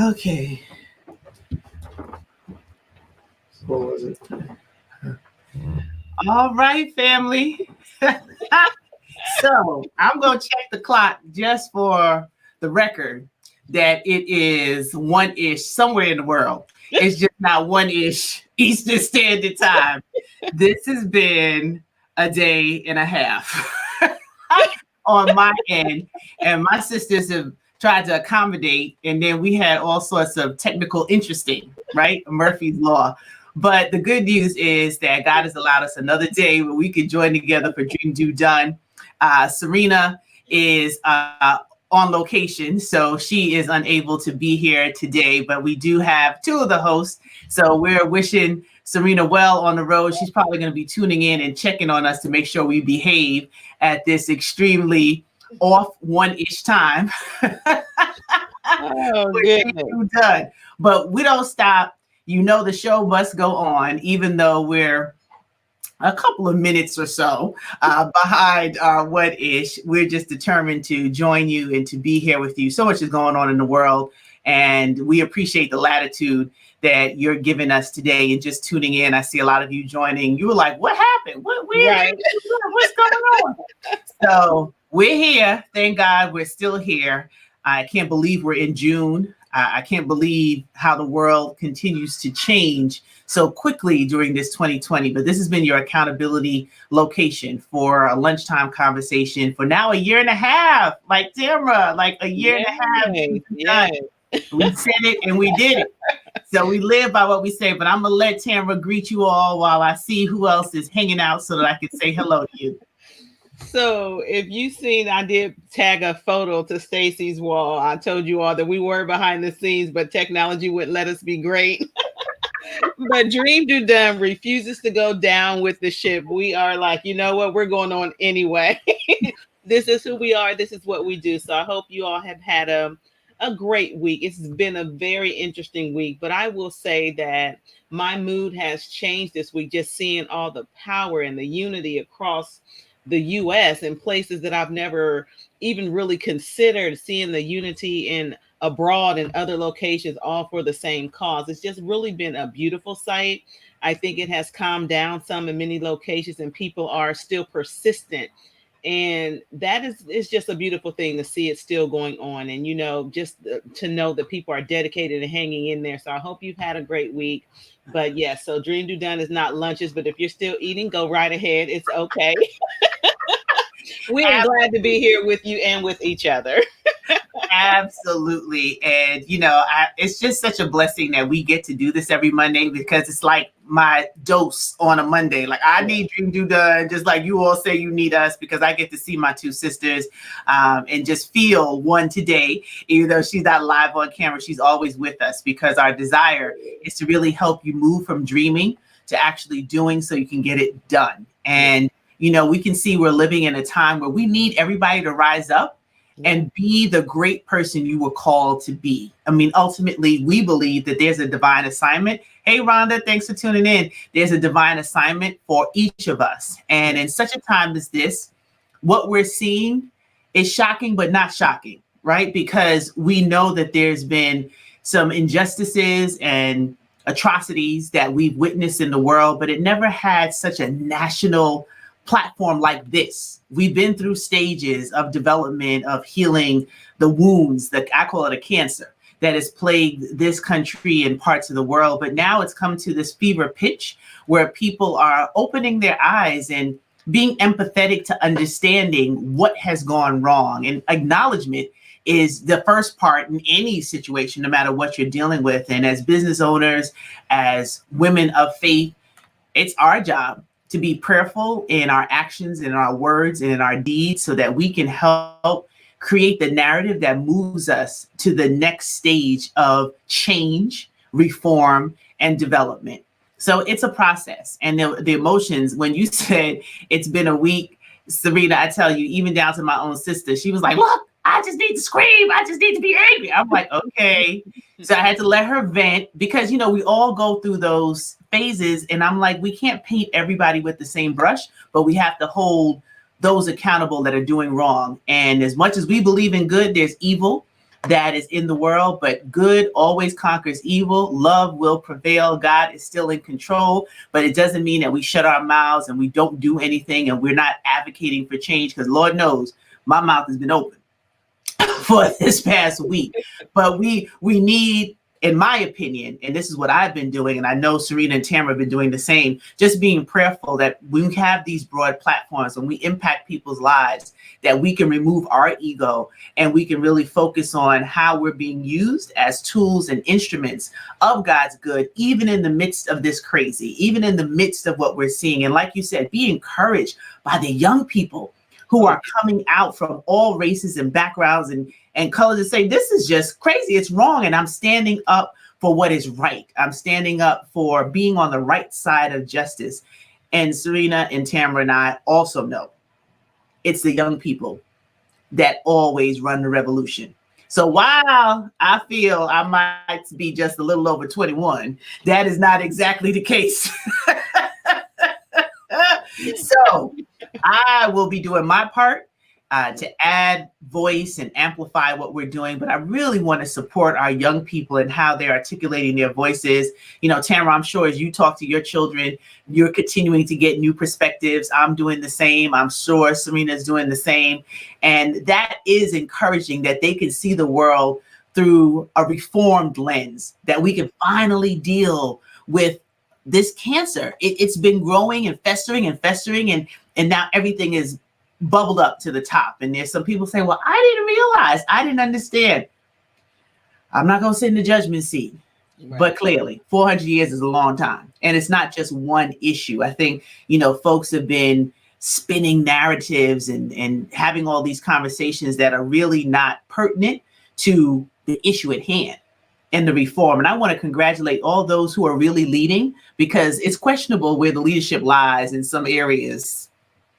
Okay. What was it? All right, family. So I'm going to check the clock just for the record that it is one-ish somewhere in the world. It's just not one-ish Eastern Standard Time. This has been a day and a half on my end, and my sisters have tried to accommodate, and then we had all sorts of technical interesting, right? Murphy's Law. But the good news is that God has allowed us another day where we could join together for Dream Do Done. Serena is on location, so she is unable to be here today, but we do have two of the hosts. So we're wishing Serena well on the road. She's probably going to be tuning in and checking on us to make sure we behave at this extremely off one-ish time. Oh, goodness. Done. But we don't stop. You know, the show must go on, even though we're a couple of minutes or so behind our what-ish. We're just determined to join you and to be here with you. So much is going on in the world, and we appreciate the latitude that you're giving us today and just tuning in. I see a lot of you joining. You were like, what happened? Right. What's going on? So we're here. Thank God we're still here. I can't believe we're in June. I can't believe how the world continues to change so quickly during this 2020. But this has been your accountability location for a lunchtime conversation for now a year and a half. Like Tamara, like a year and a half. Yes. We said it and we did it. So we live by what we say. But I'm going to let Tamara greet you all while I see who else is hanging out so that I can say hello to you. So if you've seen, I did tag a photo to Stacie's wall. I told you all that we were behind the scenes, but technology wouldn't let us be great. But Dream Do Done refuses to go down with the ship. We are like, you know what? We're going on anyway. This is who we are. This is what we do. So I hope you all have had a great week. It's been a very interesting week, but I will say that my mood has changed this week, just seeing all the power and the unity across the US and places that I've never even really considered, seeing the unity in abroad and other locations, all for the same cause. It's just really been a beautiful sight. I think it has calmed down some in many locations, and people are still persistent. And that is just a beautiful thing to see it still going on. And, you know, just to know that people are dedicated and hanging in there. So I hope you've had a great week. But yes, so Dream Do Done is not lunches, but if you're still eating, go right ahead. It's okay. We are glad to be here with you and with each other. Absolutely. And, you know, it's just such a blessing that we get to do this every Monday, because it's like my dose on a Monday. Like, I need Dream Do Done, just like you all say you need us, because I get to see my two sisters and just feel one today. Even though she's not live on camera, she's always with us, because our desire is to really help you move from dreaming to actually doing so you can get it done. And, you know, we can see we're living in a time where we need everybody to rise up and be the great person you were called to be. I mean, ultimately, we believe that there's a divine assignment. Hey, Rhonda, thanks for tuning in. There's a divine assignment for each of us. And in such a time as this, what we're seeing is shocking, but not shocking, right? Because we know that there's been some injustices and atrocities that we've witnessed in the world, but it never had such a national platform like this. We've been through stages of development, of healing the wounds, that I call it a cancer, that has plagued this country and parts of the world. But now it's come to this fever pitch where people are opening their eyes and being empathetic to understanding what has gone wrong. And acknowledgement is the first part in any situation, no matter what you're dealing with. And as business owners, as women of faith, it's our job to be prayerful in our actions, in our words, and in our deeds, so that we can help create the narrative that moves us to the next stage of change, reform, and development. So it's a process. And the emotions, when you said it's been a week, Serena, I tell you, even down to my own sister, she was like, look, I just need to scream. I just need to be angry. I'm like, okay. So I had to let her vent, because, you know, we all go through those phases. And I'm like, we can't paint everybody with the same brush, but we have to hold those accountable that are doing wrong. And as much as we believe in good, there's evil. that is in the world, but good always conquers evil. Love will prevail. God is still in control, but it doesn't mean that we shut our mouths and we don't do anything and we're not advocating for change, because Lord knows my mouth has been open for this past week. But we need, in my opinion, and this is what I've been doing, and I know Serena and Tamara have been doing the same, just being prayerful that we have these broad platforms and we impact people's lives, that we can remove our ego and we can really focus on how we're being used as tools and instruments of God's good, even in the midst of this crazy, even in the midst of what we're seeing. And like you said, be encouraged by the young people who are coming out from all races and backgrounds and colors and say, this is just crazy, it's wrong. And I'm standing up for what is right. I'm standing up for being on the right side of justice. And Serena and Tamara and I also know it's the young people that always run the revolution. So while I feel I might be just a little over 21, that is not exactly the case. So I will be doing my part to add voice and amplify what we're doing. But I really want to support our young people and how they're articulating their voices. You know, Tamara, I'm sure as you talk to your children, you're continuing to get new perspectives. I'm doing the same. I'm sure Serena's doing the same. And that is encouraging, that they can see the world through a reformed lens, that we can finally deal with this cancer. It's been growing and festering and now everything is bubbled up to the top. And there's some people saying, well, I didn't realize, I didn't understand. I'm not going to sit in the judgment seat, right. But clearly 400 years is a long time. And it's not just one issue. I think, you know, folks have been spinning narratives and having all these conversations that are really not pertinent to the issue at hand and the reform. And I want to congratulate all those who are really leading, because it's questionable where the leadership lies in some areas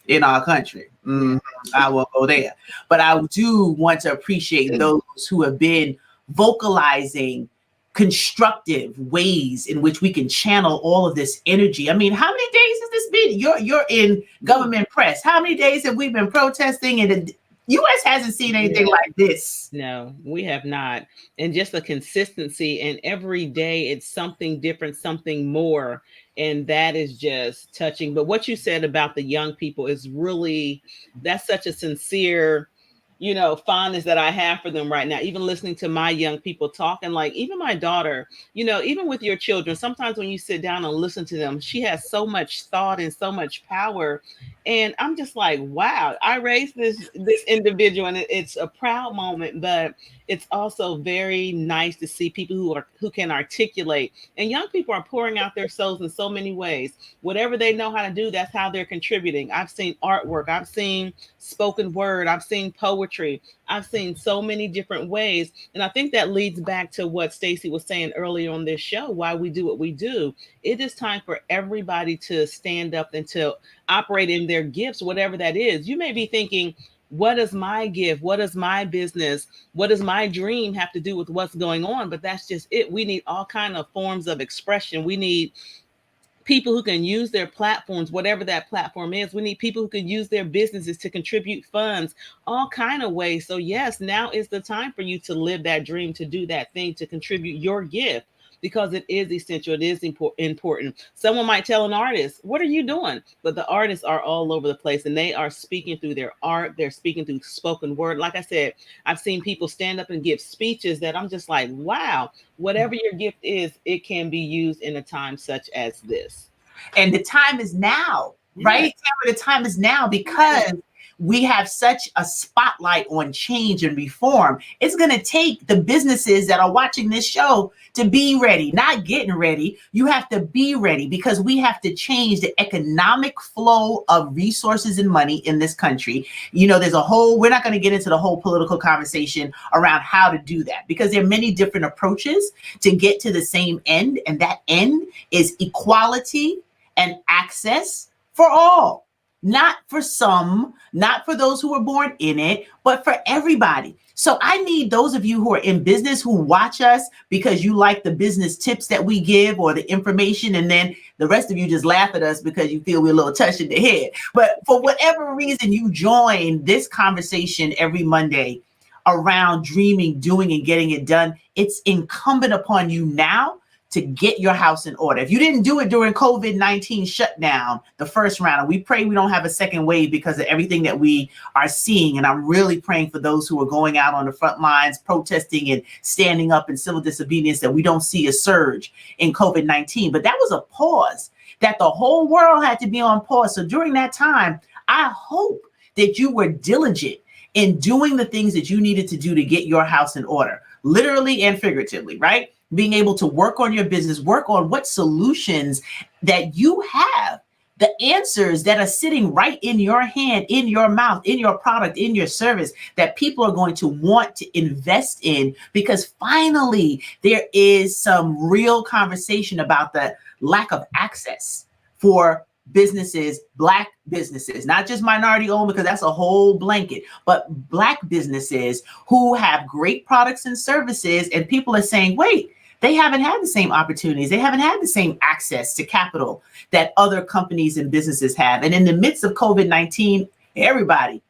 in our country. I won't go there. But I do want to appreciate those who have been vocalizing constructive ways in which we can channel all of this energy. I mean, how many days has this been? You're in government press. How many days have we been protesting? And the U.S. hasn't seen anything like this. No, we have not. And just the consistency, and every day it's something different, something more. And that is just touching. But what you said about the young people is really, that's such a sincere, you know, fondness that I have for them right now. Even listening to my young people talk, and like even my daughter, you know, even with your children, sometimes when you sit down and listen to them, she has so much thought and so much power. And I'm just like, wow, I raised this individual, and it's a proud moment, but it's also very nice to see people who can articulate. And young people are pouring out their souls in so many ways. Whatever they know how to do, that's how they're contributing. I've seen artwork, I've seen spoken word, I've seen poetry, I've seen so many different ways. And I think that leads back to what Stacie was saying earlier on this show, why we do what we do. It is time for everybody to stand up and to operate in their gifts, whatever that is. You may be thinking, what is my gift? What is my business? What does my dream have to do with what's going on? But that's just it. We need all kinds of forms of expression. We need people who can use their platforms, whatever that platform is. We need people who can use their businesses to contribute funds, all kind of ways. So yes, now is the time for you to live that dream, to do that thing, to contribute your gift, because it is essential. It is important. Someone might tell an artist, what are you doing? But the artists are all over the place, and they are speaking through their art. They're speaking through spoken word. Like I said, I've seen people stand up and give speeches that I'm just like, wow, whatever your gift is, it can be used in a time such as this. And the time is now, right? The time is now, because we have such a spotlight on change and reform. It's going to take the businesses that are watching this show to be ready, not getting ready. You have to be ready, because we have to change the economic flow of resources and money in this country. You know, we're not going to get into the whole political conversation around how to do that, because there are many different approaches to get to the same end. And that end is equality and access for all. Not for some, not for those who were born in it, but for everybody. So I need those of you who are in business, who watch us because you like the business tips that we give or the information, and then the rest of you just laugh at us because you feel we're a little touched in the head. But for whatever reason you join this conversation every Monday, around dreaming, doing, and getting it done. It's incumbent upon you now to get your house in order. If you didn't do it during COVID-19 shutdown, the first round, and we pray we don't have a second wave because of everything that we are seeing. And I'm really praying for those who are going out on the front lines, protesting and standing up in civil disobedience, that we don't see a surge in COVID-19. But that was a pause that the whole world had to be on pause. So during that time, I hope that you were diligent in doing the things that you needed to do to get your house in order, literally and figuratively, right? Being able to work on your business, work on what solutions that you have, the answers that are sitting right in your hand, in your mouth, in your product, in your service, that people are going to want to invest in, because finally there is some real conversation about the lack of access for businesses, Black businesses, not just minority owned, because that's a whole blanket, but Black businesses who have great products and services. And people are saying, wait, they haven't had the same opportunities. They haven't had the same access to capital that other companies and businesses have. And in the midst of COVID-19, everybody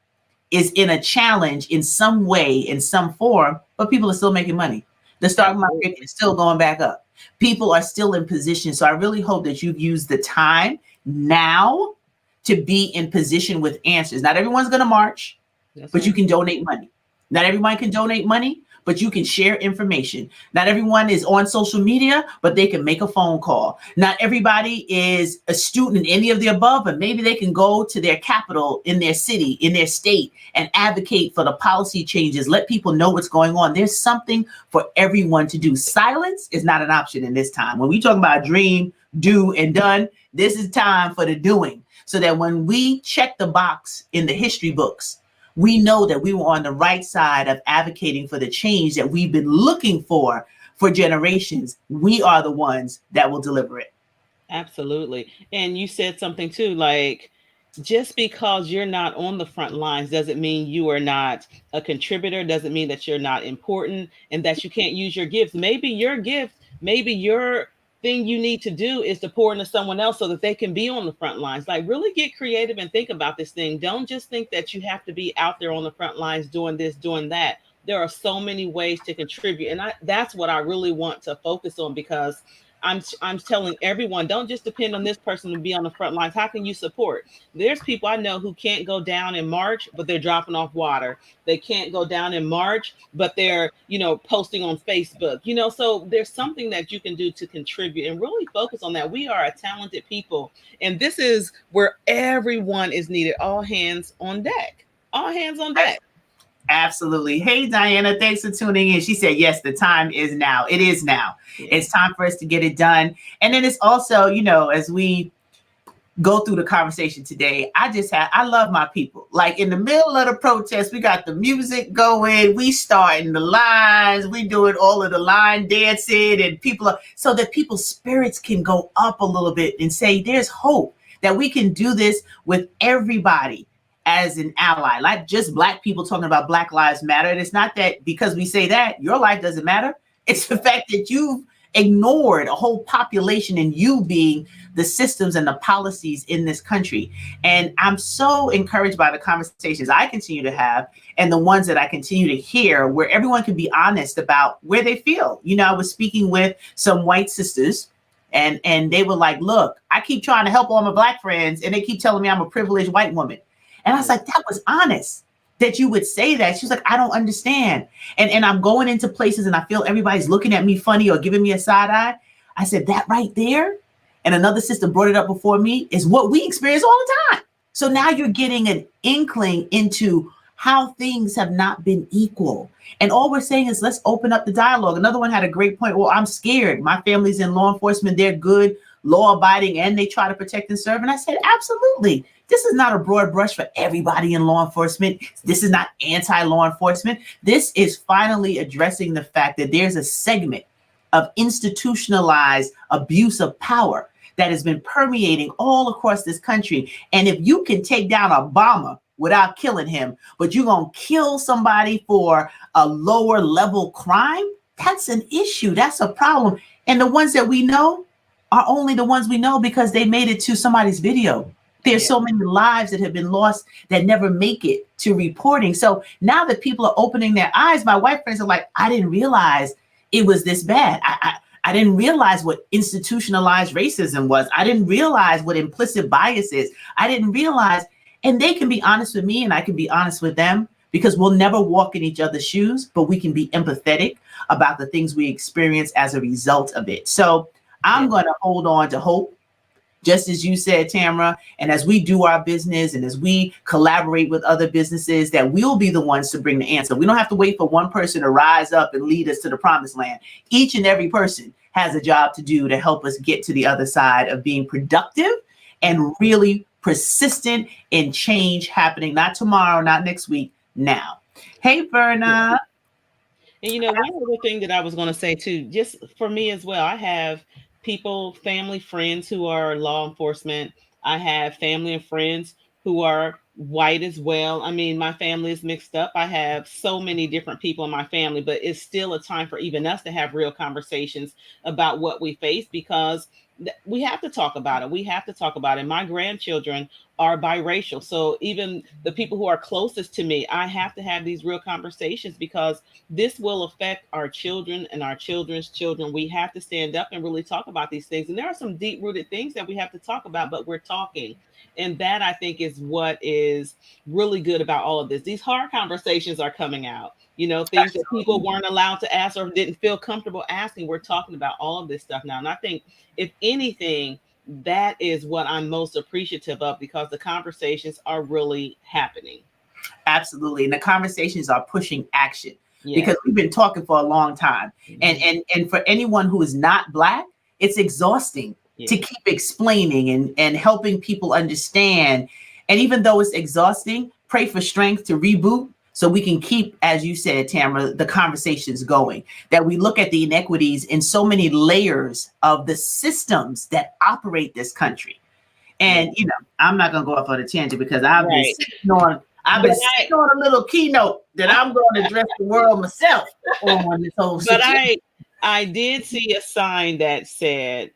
is in a challenge in some way, in some form, but people are still making money. The stock market is still going back up. People are still in position. So I really hope that you've used the time now to be in position with answers. Not everyone's going to march, but you can donate money. Not everyone can donate money, but you can share information. Not everyone is on social media, but they can make a phone call. Not everybody is a student in any of the above, but maybe they can go to their capital in their city, in their state, and advocate for the policy changes. Let people know what's going on. There's something for everyone to do. Silence is not an option in this time. When we talk about dream, do, and done, this is time for the doing, so that when we check the box in the history books, we know that we were on the right side of advocating for the change that we've been looking for generations. We are the ones that will deliver it. Absolutely. And you said something too, like, just because you're not on the front lines doesn't mean you are not a contributor, doesn't mean that you're not important and that you can't use your gifts. Maybe your gift, maybe your thing you need to do is to pour into someone else so that they can be on the front lines. Like, really get creative and think about this thing. Don't just think that you have to be out there on the front lines doing this, doing that. There are so many ways to contribute. And that's what I really want to focus on, because I'm telling everyone, don't just depend on this person to be on the front lines. How can you support? There's people I know who can't go down in March, but they're dropping off water. They can't go down in March, but they're, posting on Facebook, so there's something that you can do to contribute and really focus on that. We are a talented people. And this is where everyone is needed. All hands on deck. All hands on deck. Absolutely. Hey, Diana, thanks for tuning in. She said, yes, the time is now. It is now. It's time for us to get it done. And then it's also, as we go through the conversation today, I love my people. Like, in the middle of the protest, we got the music going. We starting the lines. We doing all of the line dancing, and so that people's spirits can go up a little bit and say, there's hope that we can do this with everybody as an ally, like just Black people talking about Black Lives Matter. And it's not that because we say that your life doesn't matter. It's the fact that you've ignored a whole population, and you being the systems and the policies in this country. And I'm so encouraged by the conversations I continue to have and the ones that I continue to hear, where everyone can be honest about where they feel. I was speaking with some white sisters, and they were like, look, I keep trying to help all my Black friends, and they keep telling me I'm a privileged white woman. And I was like, that was honest that you would say that. She was like, I don't understand. And I'm going into places and I feel everybody's looking at me funny or giving me a side eye. I said, that right there, and another sister brought it up before me, is what we experience all the time. So now you're getting an inkling into how things have not been equal. And all we're saying is, let's open up the dialogue. Another one had a great point. Well, I'm scared. My family's in law enforcement. They're good, law abiding, and they try to protect and serve. And I said, absolutely. This is not a broad brush for everybody in law enforcement. This is not anti-law enforcement. This is finally addressing the fact that there's a segment of institutionalized abuse of power that has been permeating all across this country. And if you can take down Obama without killing him, but you're going to kill somebody for a lower level crime, that's an issue. That's a problem. And the ones that we know are only the ones we know because they made it to somebody's video. There's so many lives that have been lost that never make it to reporting. So now that people are opening their eyes, my white friends are like, I didn't realize it was this bad. I didn't realize what institutionalized racism was. I didn't realize what implicit bias is. I didn't realize, and they can be honest with me and I can be honest with them, because we'll never walk in each other's shoes, but we can be empathetic about the things we experience as a result of it. So I'm going to hold on to hope, just as you said, Tamara, and as we do our business and as we collaborate with other businesses, that we'll be the ones to bring the answer. We don't have to wait for one person to rise up and lead us to the promised land. Each and every person has a job to do to help us get to the other side of being productive and really persistent in change happening, not tomorrow, not next week, now. Hey, Verna. And you know, one other thing that I was going to say too, just for me as well, I have people, family, friends who are law enforcement. I have family and friends who are white as well. I mean, my family is mixed up. I have so many different people in my family, but it's still a time for even us to have real conversations about what we face, because we have to talk about it. We have to talk about it. My grandchildren are biracial. So even the people who are closest to me, I have to have these real conversations, because this will affect our children and our children's children. We have to stand up and really talk about these things. And there are some deep rooted things that we have to talk about, but we're talking. And that, I think, is what is really good about all of this. These hard conversations are coming out. You know, things that people weren't allowed to ask or didn't feel comfortable asking. We're talking about all of this stuff now. And I think, if anything, that is what I'm most appreciative of, because the conversations are really happening. Absolutely. And the conversations are pushing action, because we've been talking for a long time. And for anyone who is not Black, it's exhausting to keep explaining and helping people understand. And even though it's exhausting, pray for strength to reboot, so we can keep, as you said, Tamara, the conversations going, that we look at the inequities in so many layers of the systems that operate this country. And, you know, I'm not going to go off on a tangent, because I've been sitting on a little keynote that I'm going to address the world myself on this whole situation. But I did see a sign that said,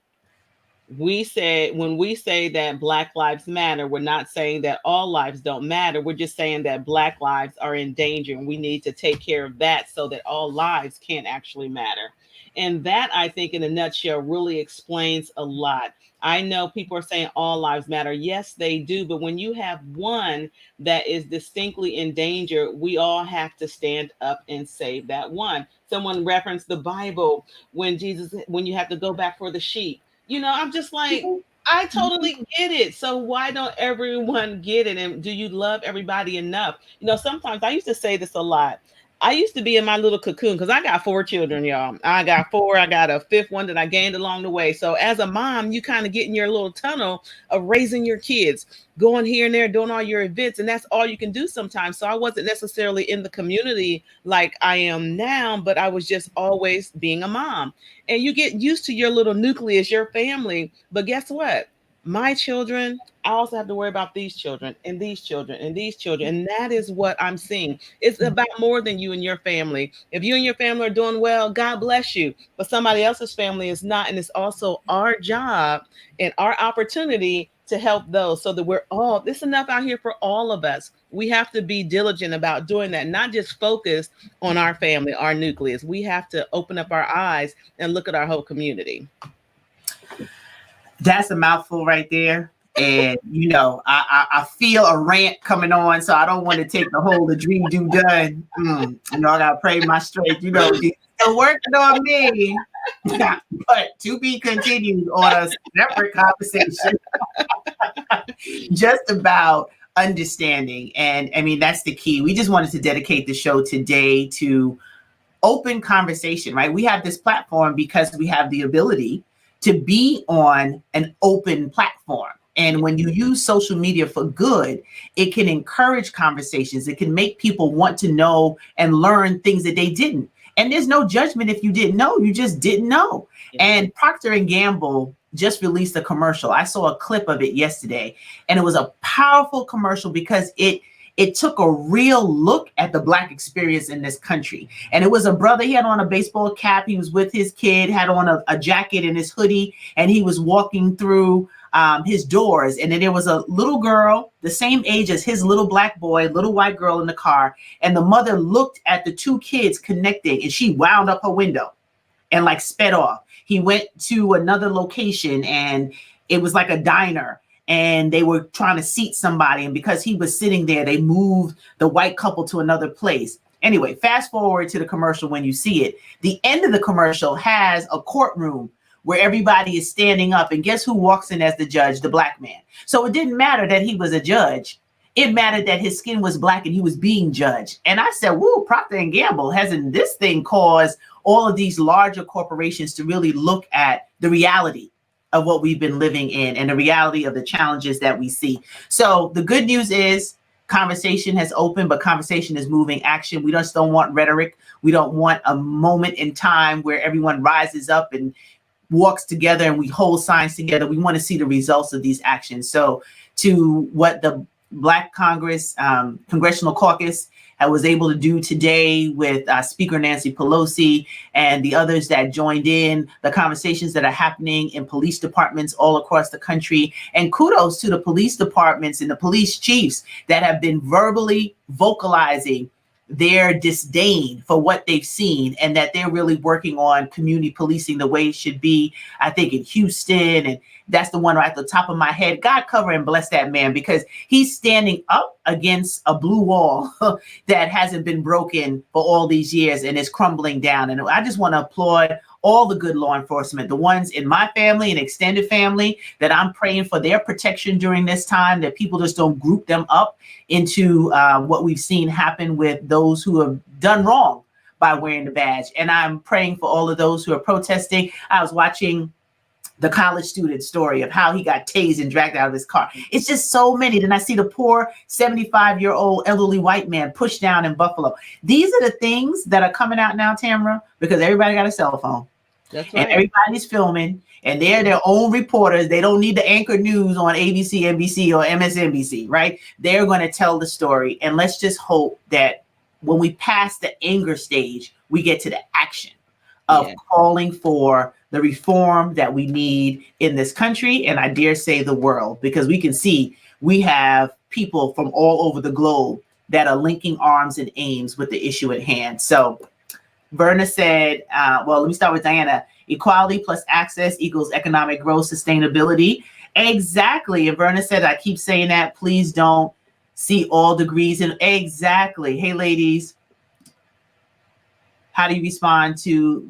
when we say that Black lives matter, we're not saying that all lives don't matter. We're just saying that Black lives are in danger, and we need to take care of that so that all lives can actually matter. And that, I think, in a nutshell, really explains a lot. I know people are saying all lives matter. Yes, they do. But when you have one that is distinctly in danger, we all have to stand up and save that one. Someone referenced the Bible when you have to go back for the sheep. You know, I'm just like, I totally get it. So why don't everyone get it? And do you love everybody enough? You know, sometimes I used to say this a lot. I used to be in my little cocoon, because I got 4 children, y'all. I got 4. I got a 5th one that I gained along the way. So as a mom, you kind of get in your little tunnel of raising your kids, going here and there, doing all your events. And that's all you can do sometimes. So I wasn't necessarily in the community like I am now, but I was just always being a mom. And you get used to your little nucleus, your family. But guess what? My children, I also have to worry about these children and these children and these children. And that is what I'm seeing. It's about more than you and your family. If you and your family are doing well, God bless you. But somebody else's family is not. And it's also our job and our opportunity to help those, so that there's enough out here for all of us. We have to be diligent about doing that, not just focus on our family, our nucleus. We have to open up our eyes and look at our whole community. That's a mouthful right there. And, you know, I feel a rant coming on, so I don't want to take the whole dream do done. You know, I got to pray my strength. You know, still working on me. But to be continued on a separate conversation just about understanding. And I mean, that's the key. We just wanted to dedicate the show today to open conversation, right? We have this platform because we have the ability to be on an open platform. And when you use social media for good, it can encourage conversations. It can make people want to know and learn things that they didn't. And there's no judgment if you didn't know, you just didn't know. Yeah. And Procter & Gamble just released a commercial. I saw a clip of it yesterday, and it was a powerful commercial because it took a real look at the Black experience in this country. And it was a brother, he had on a baseball cap, he was with his kid, had on a jacket and his hoodie, and he was walking through his doors. And then there was a little girl, the same age as his little black boy, little white girl in the car. And the mother looked at the two kids connecting, and she wound up her window and like sped off. He went to another location, and it was like a diner, and they were trying to seat somebody. And because he was sitting there, they moved the white couple to another place. Anyway, fast forward to the commercial when you see it. The end of the commercial has a courtroom where everybody is standing up. And guess who walks in as the judge? The black man. So it didn't matter that he was a judge. It mattered that his skin was black and he was being judged. And I said, whoa, Procter & Gamble, hasn't this thing caused all of these larger corporations to really look at the reality of what we've been living in and the reality of the challenges that we see? So the good news is conversation has opened, but conversation is moving action. We just don't want rhetoric. We don't want a moment in time where everyone rises up and walks together and we hold signs together. We want to see the results of these actions. So to what the Black Congress Congressional Caucus was able to do today with Speaker Nancy Pelosi and the others that joined in, the conversations that are happening in police departments all across the country. And kudos to the police departments and the police chiefs that have been verbally vocalizing their disdain for what they've seen, and that they're really working on community policing the way it should be. I think in Houston, and that's the one right at the top of my head. God cover and bless that man, because he's standing up against a blue wall that hasn't been broken for all these years and is crumbling down. And I just want to applaud all the good law enforcement, the ones in my family and extended family, that I'm praying for their protection during this time, that people just don't group them up into what we've seen happen with those who have done wrong by wearing the badge. And I'm praying for all of those who are protesting. I was watching the college student story of how he got tased and dragged out of his car. It's just so many. Then I see the poor 75-year-old elderly white man pushed down in Buffalo. These are the things that are coming out now, Tamara, because everybody got a cell phone. That's right. And everybody's filming, and they're their own reporters. They don't need to anchor news on ABC, NBC, or MSNBC, right? They're going to tell the story. And let's just hope that when we pass the anger stage, we get to the action of calling for the reform that we need in this country, and I dare say the world, because we can see we have people from all over the globe that are linking arms and aims with the issue at hand. So Verna said, well, let me start with Diana. Equality plus access equals economic growth, sustainability. Exactly. And Verna said, I keep saying that, please don't see all degrees in. Exactly. Hey, ladies, how do you respond to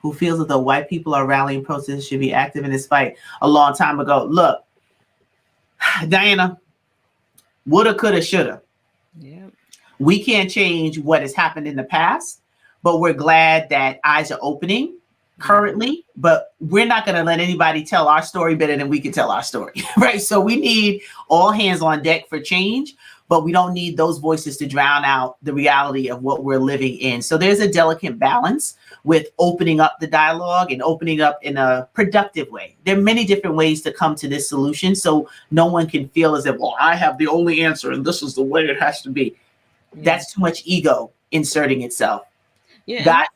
who feels that the white people are rallying protests should be active in this fight a long time ago? Look, Diana, woulda, coulda, shoulda. Yeah. We can't change what has happened in the past, but we're glad that eyes are opening currently, but we're not going to let anybody tell our story better than we can tell our story, right? So we need all hands on deck for change, but we don't need those voices to drown out the reality of what we're living in. So there's a delicate balance with opening up the dialogue and opening up in a productive way. There are many different ways to come to this solution, so no one can feel as if, well, I have the only answer and this is the way it has to be. Yeah. That's too much ego inserting itself. Yeah. God,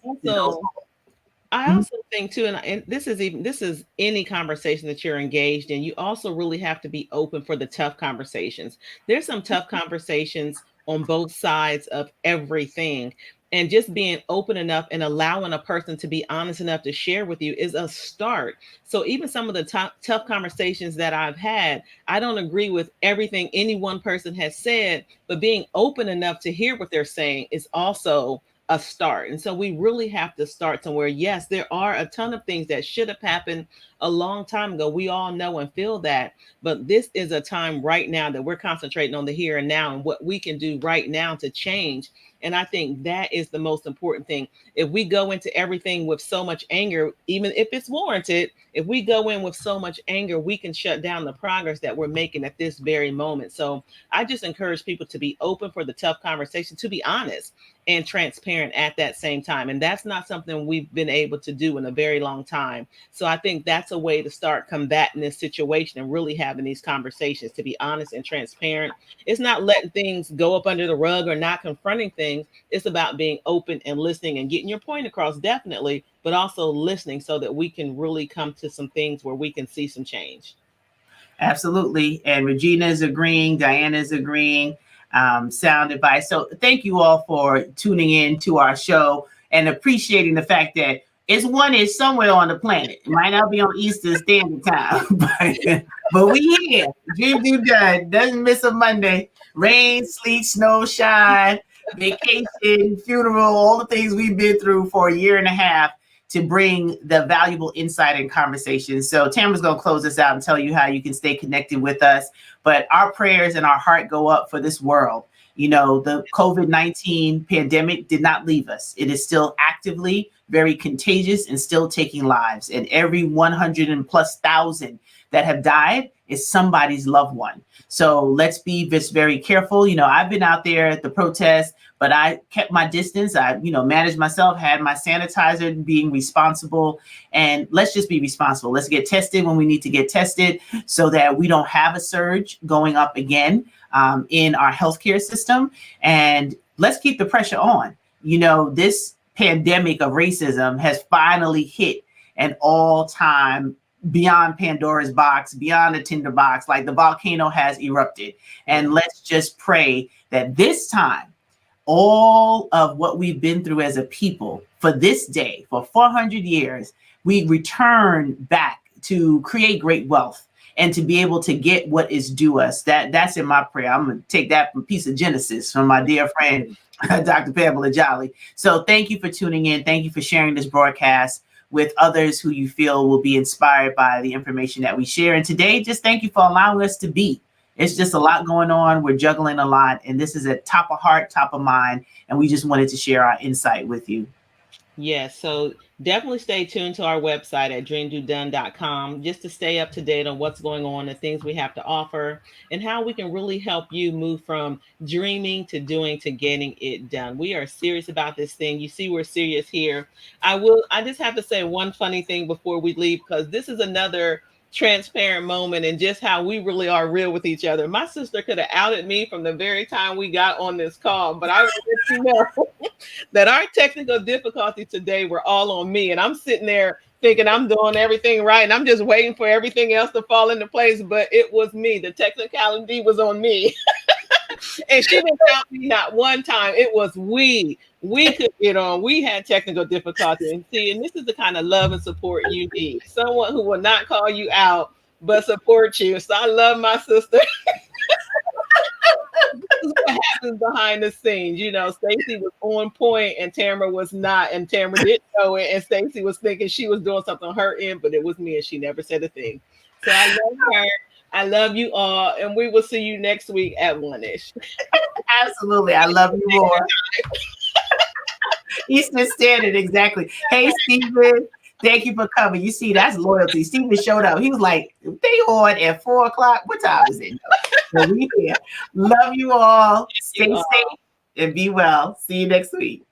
I also think too, and this is any conversation that you're engaged in, you also really have to be open for the tough conversations. There's some tough conversations on both sides of everything. And just being open enough and allowing a person to be honest enough to share with you is a start. So even some of the tough conversations that I've had, I don't agree with everything any one person has said, but being open enough to hear what they're saying is also a start. And so we really have to start somewhere. Yes, there are a ton of things that should have happened a long time ago. We all know and feel that, but this is a time right now that we're concentrating on the here and now and what we can do right now to change. And I think that is the most important thing. If we go into everything with so much anger, even if it's warranted, if we go in with so much anger, we can shut down the progress that we're making at this very moment. So I just encourage people to be open for the tough conversation, to be honest and transparent at that same time. And that's not something we've been able to do in a very long time. So I think that's that's a way to start combating this situation and really having these conversations, to be honest and transparent. It's not letting things go up under the rug or not confronting things. It's about being open and listening and getting your point across, definitely, but also listening so that we can really come to some things where we can see some change. Absolutely. And Regina is agreeing. Diana is agreeing. Sound advice. So thank you all for tuning in to our show and appreciating the fact that it's one is somewhere on the planet. It might not be on Eastern Standard Time, but we here. Dream Do Done. Doesn't miss a Monday. Rain, sleet, snow, shine, vacation, funeral, all the things we've been through for a year and a half to bring the valuable insight and conversation. So Tamara's going to close this out and tell you how you can stay connected with us. But our prayers and our heart go up for this world. You know, the COVID-19 pandemic did not leave us. It is still actively very contagious and still taking lives. And every 100 and plus thousand that have died is somebody's loved one. So let's be just very careful. You know, I've been out there at the protest, but I kept my distance. I, managed myself, had my sanitizer, being responsible. And let's just be responsible. Let's get tested when we need to get tested so that we don't have a surge going up again in our healthcare system. And let's keep the pressure on. This pandemic of racism has finally hit an all-time beyond Pandora's box, beyond the tinder box, like the volcano has erupted. And let's just pray that this time, all of what we've been through as a people for this day, for 400 years, we return back to create great wealth and to be able to get what is due us. That's in my prayer. I'm going to take that from Piece of Genesis from my dear friend, Dr. Pamela Jolly. So thank you for tuning in. Thank you for sharing this broadcast with others who you feel will be inspired by the information that we share. And today, just thank you for allowing us to be. It's just a lot going on. We're juggling a lot. And this is at top of heart, top of mind. And we just wanted to share our insight with you. Yes, so definitely stay tuned to our website at dreamdodone.com just to stay up to date on what's going on, the things we have to offer, and how we can really help you move from dreaming to doing to getting it done. We are serious about this thing. You see, we're serious here. I just have to say one funny thing before we leave, because this is another transparent moment and just how we really are real with each other. My sister could have outed me from the very time we got on this call, but I will let you know that our technical difficulties today were all on me. And I'm sitting there thinking I'm doing everything right. And I'm just waiting for everything else to fall into place. But it was me. The technicality was on me. And she didn't count me not one time. It was we. We could get on. We had technical difficulty. And this is the kind of love and support you need. Someone who will not call you out, but support you. So I love my sister. This is what happens behind the scenes. Stacie was on point and Tamara was not. And Tamara didn't know it. And Stacie was thinking she was doing something on her end, but it was me and she never said a thing. So I love her. I love you all, and we will see you next week at 1-ish. Absolutely. I love you more. Eastern Standard, exactly. Hey, Stephen, thank you for coming. You see, that's loyalty. Stephen showed up. He was like, they on at 4 o'clock. What time is it? So we here. Love you all. Stay safe and be well. See you next week.